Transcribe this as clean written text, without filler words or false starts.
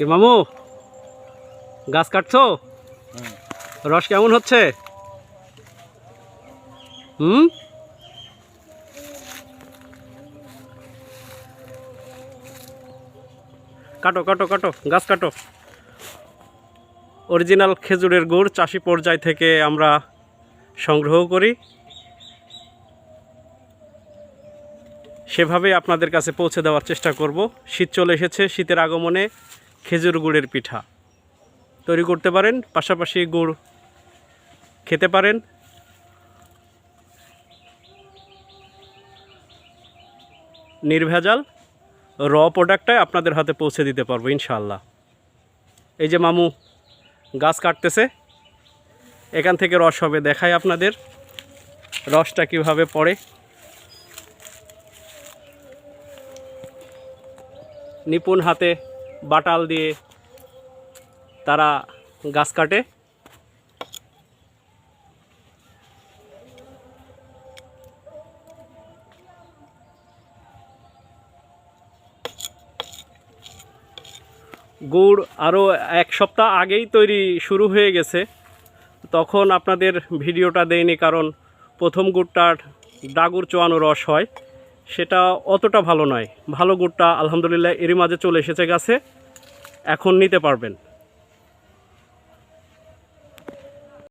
কি মামু গাছ কাটছো? রস কেমন হচ্ছে? কাটো কাটো কাটো, গাছ কাটো। অরিজিনাল খেজুরের গুড় চাষি পর্যায় থেকে আমরা সংগ্রহ করি, সেভাবে আপনাদের কাছে পৌঁছে দেওয়ার চেষ্টা করব। শীত চলে এসেছে, শীতের আগমনে খেজুর গুড়ের পিঠা তৈরি করতে পারেন, পাশাপাশি গুড় খেতে পারেন। নির্ভেজাল র প্রোডাক্টটাই আপনাদের হাতে পৌঁছে দিতে পারবো ইনশাআল্লাহ। এই যে মামু গাছ কাটতেছে, এখান থেকে রস হবে, দেখাই আপনাদের রসটা কিভাবে পড়ে। নিপুণ হাতে বাটাল দিয়ে তারা গাছ কাটে। গুড় আরও এক সপ্তাহ আগেই তৈরি শুরু হয়ে গেছে, তখন আপনাদের ভিডিওটা দেয়নি, কারণ প্রথম গুড়টার ডাগুর চোয়ানো রস হয়, সেটা অতটা ভালো নয়। ভালো গুড়টা আলহামদুলিল্লাহ এরই মাঝে চলে এসেছে গাছে, এখন নিতে পারবেন।